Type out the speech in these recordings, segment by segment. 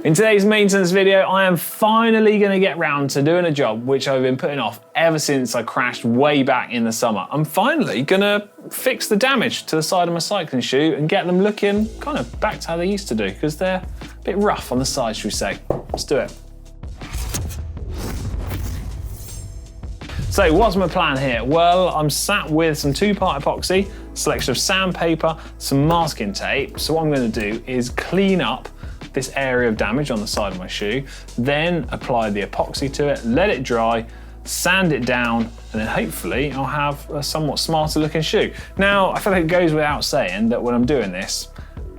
In today's maintenance video, I am finally going to get round to doing a job which I've been putting off ever since I crashed way back in the summer. I'm finally going to fix the damage to the side of my cycling shoe and get them looking kind of back to how they used to do, because they're a bit rough on the side, should we say. Let's do it. So what's my plan here? Well, I'm sat with some 2-part epoxy, selection of sandpaper, some masking tape. So what I'm going to do is clean up this area of damage on the side of my shoe, then apply the epoxy to it, let it dry, sand it down, and then hopefully I'll have a somewhat smarter looking shoe. Now, I feel like it goes without saying that when I'm doing this,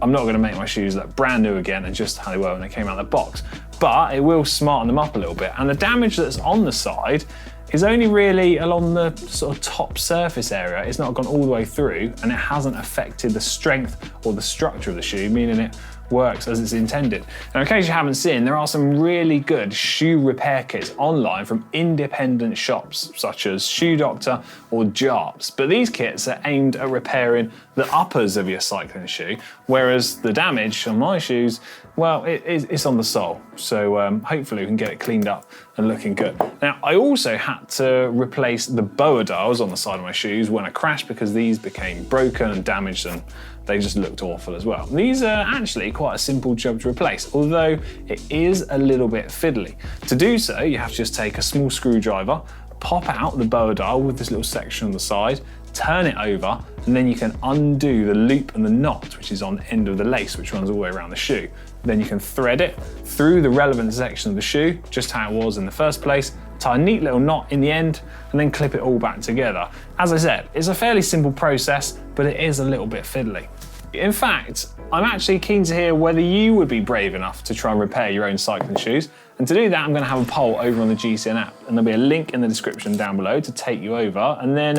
I'm not gonna make my shoes look brand new again and just how they were when they came out of the box, but it will smarten them up a little bit. And the damage that's on the side is only really along the sort of top surface area. It's not gone all the way through, and it hasn't affected the strength or the structure of the shoe, meaning it works as it's intended. Now, in case you haven't seen, there are some really good shoe repair kits online from independent shops such as Shoe Doctor or Jarps, but these kits are aimed at repairing the uppers of your cycling shoe, whereas the damage on my shoes, well, it's on the sole. So hopefully we can get it cleaned up and looking good. Now, I also had to replace the BOA dials on the side of my shoes when I crashed because these became broken and damaged, and they just looked awful as well. These are actually quite a simple job to replace, although it is a little bit fiddly. To do so, you have to just take a small screwdriver, pop out the BOA dial with this little section on the side, turn it over, and then you can undo the loop and the knot, which is on the end of the lace, which runs all the way around the shoe. Then you can thread it through the relevant section of the shoe, just how it was in the first place, tie a neat little knot in the end, and then clip it all back together. As I said, it's a fairly simple process, but it is a little bit fiddly. In fact, I'm actually keen to hear whether you would be brave enough to try and repair your own cycling shoes. And to do that, I'm going to have a poll over on the GCN app, and there'll be a link in the description down below to take you over. And then,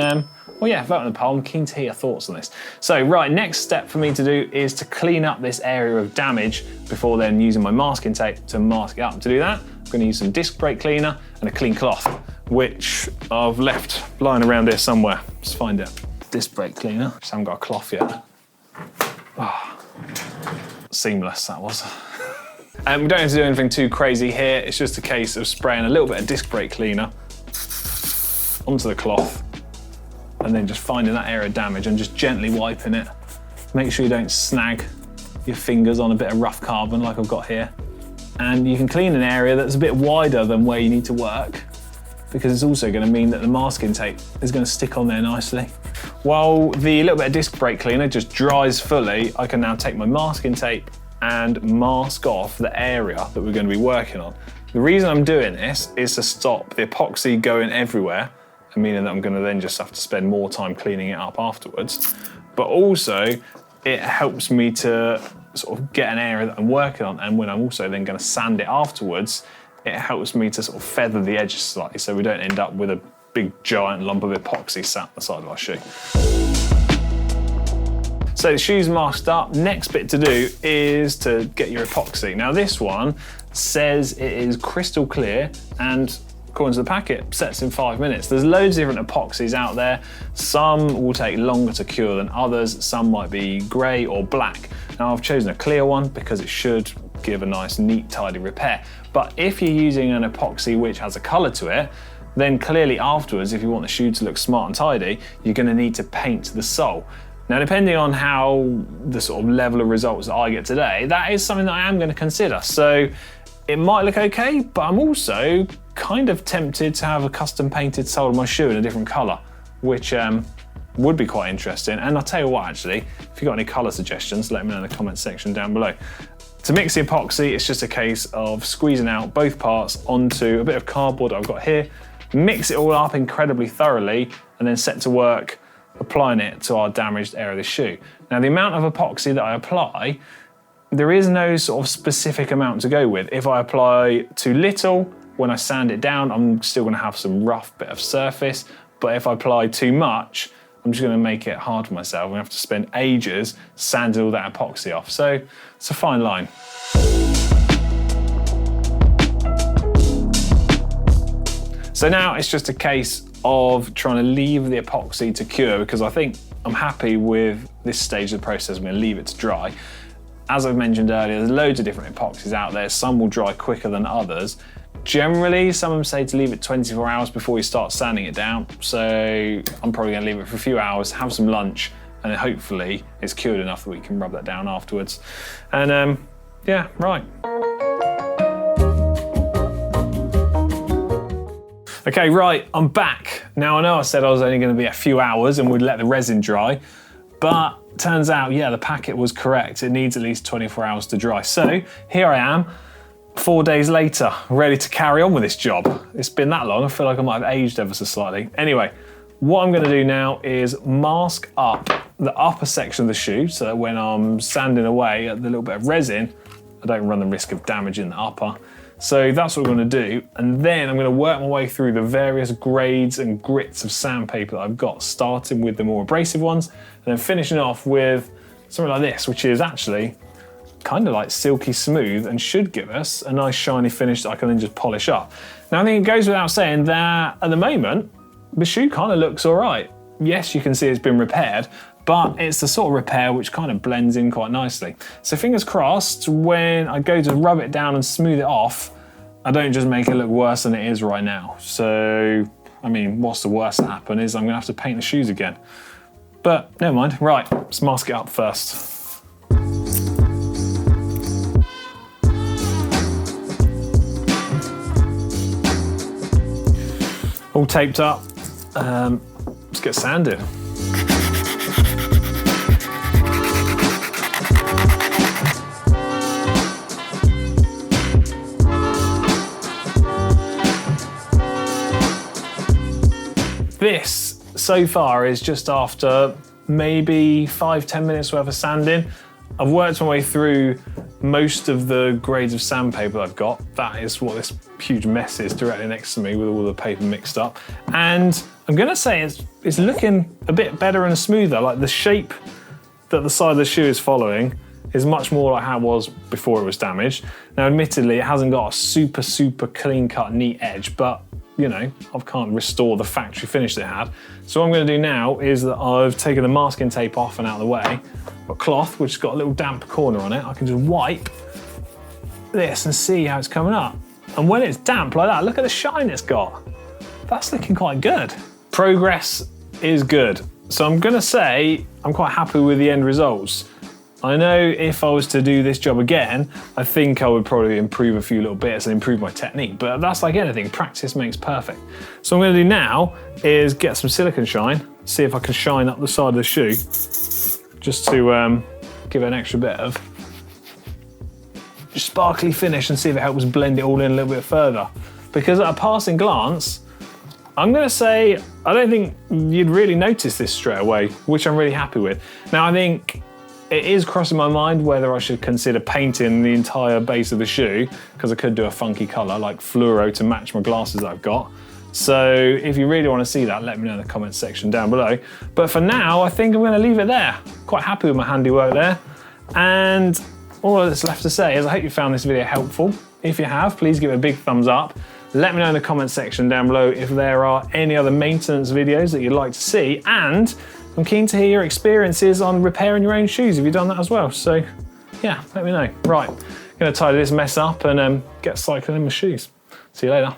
well, yeah, vote on the poll. I'm keen to hear your thoughts on this. So, right, next step for me to do is to clean up this area of damage before then using my masking tape to mask it up. To do that, I'm going to use some disc brake cleaner and a clean cloth, which I've left lying around here somewhere. Let's find it. Disc brake cleaner. Just haven't got a cloth yet. Oh, seamless that was. We don't have to do anything too crazy here. It's just a case of spraying a little bit of disc brake cleaner onto the cloth, and then just finding that area of damage and just gently wiping it. Make sure you don't snag your fingers on a bit of rough carbon like I've got here. And you can clean an area that's a bit wider than where you need to work, because it's also going to mean that the masking tape is going to stick on there nicely. While the little bit of disc brake cleaner just dries fully, I can now take my masking tape and mask off the area that we're going to be working on. The reason I'm doing this is to stop the epoxy going everywhere, meaning that I'm going to then just have to spend more time cleaning it up afterwards. But also, it helps me to sort of get an area that I'm working on, and when I'm also then going to sand it afterwards, it helps me to sort of feather the edges slightly so we don't end up with a big giant lump of epoxy sat on the side of our shoe. So the shoe's masked up. Next bit to do is to get your epoxy. Now this one says it is crystal clear, and according to the packet, sets in 5 minutes. There's loads of different epoxies out there. Some will take longer to cure than others. Some might be grey or black. Now I've chosen a clear one because it should give a nice, neat, tidy repair. But if you're using an epoxy which has a colour to it, then clearly afterwards, if you want the shoe to look smart and tidy, you're going to need to paint the sole. Now, depending on how the sort of level of results that I get today, that is something that I am going to consider. So it might look okay, but I'm also kind of tempted to have a custom painted sole of my shoe in a different colour, which would be quite interesting. And I'll tell you what, actually, if you've got any colour suggestions, let me know in the comment section down below. To mix the epoxy, it's just a case of squeezing out both parts onto a bit of cardboard that I've got here, mix it all up incredibly thoroughly, and then set to work applying it to our damaged area of the shoe. Now, the amount of epoxy that I apply, there is no sort of specific amount to go with. If I apply too little, when I sand it down, I'm still going to have some rough bit of surface. But if I apply too much, I'm just going to make it hard for myself. I'm going to have to spend ages sanding all that epoxy off. So it's a fine line. So now it's just a case of trying to leave the epoxy to cure, because I think I'm happy with this stage of the process. I'm going to leave it to dry. as I've mentioned earlier, there's loads of different epoxies out there. Some will dry quicker than others. Generally, some of them say to leave it 24 hours before you start sanding it down. So I'm probably gonna leave it for a few hours, have some lunch, and then hopefully it's cured enough that we can rub that down afterwards. And yeah, right. Okay, right, I'm back. Now I know I said I was only gonna be a few hours and would let the resin dry, but turns out, yeah, the packet was correct. It needs at least 24 hours to dry. So here I am, 4 days later, ready to carry on with this job. It's been that long, I feel like I might have aged ever so slightly. Anyway, what I'm gonna do now is mask up the upper section of the shoe so that when I'm sanding away at the little bit of resin, I don't run the risk of damaging the upper. So that's what we're gonna do. And then I'm gonna work my way through the various grades and grits of sandpaper that I've got, starting with the more abrasive ones, and then finishing off with something like this, which is actually kind of like silky smooth and should give us a nice shiny finish that I can then just polish up. Now I think it goes without saying that at the moment, the shoe kind of looks all right. Yes, you can see it's been repaired, but it's the sort of repair which kind of blends in quite nicely. So fingers crossed, when I go to rub it down and smooth it off, I don't just make it look worse than it is right now. So, I mean, what's the worst that happen is I'm gonna have to paint the shoes again. But never mind, right, let's mask it up first. All taped up, let's get sanded. This, so far, is just after maybe 5–10 minutes worth of sanding. I've worked my way through most of the grades of sandpaper I've got. That is what this huge mess is directly next to me with all the paper mixed up. And I'm gonna say it's looking a bit better and smoother. Like the shape that the side of the shoe is following is much more like how it was before it was damaged. Now, admittedly, it hasn't got a super, super clean cut, neat edge, but you know, I can't restore the factory finish that it had. So what I'm gonna do now is that I've taken the masking tape off and out of the way. Got cloth, which has got a little damp corner on it. I can just wipe this and see how it's coming up. And when it's damp like that, look at the shine it's got. That's looking quite good. Progress is good. So I'm gonna say I'm quite happy with the end results. I know if I was to do this job again, I think I would probably improve a few little bits and improve my technique, but that's like anything, practice makes perfect. So what I'm gonna do now is get some silicone shine, see if I can shine up the side of the shoe, just to give it an extra bit of sparkly finish and see if it helps blend it all in a little bit further. Because at a passing glance, I'm gonna say, I don't think you'd really notice this straight away, which I'm really happy with. Now I think it is crossing my mind whether I should consider painting the entire base of the shoe, because I could do a funky colour like fluoro to match my glasses that I've got. So if you really want to see that, let me know in the comments section down below. But for now, I think I'm going to leave it there. Quite happy with my handiwork there. And all that's left to say is I hope you found this video helpful. If you have, please give it a big thumbs up. Let me know in the comments section down below if there are any other maintenance videos that you'd like to see. And I'm keen to hear your experiences on repairing your own shoes. Have you done that as well? So yeah, let me know. Right, I'm going to tidy this mess up and get cycling in my shoes. See you later.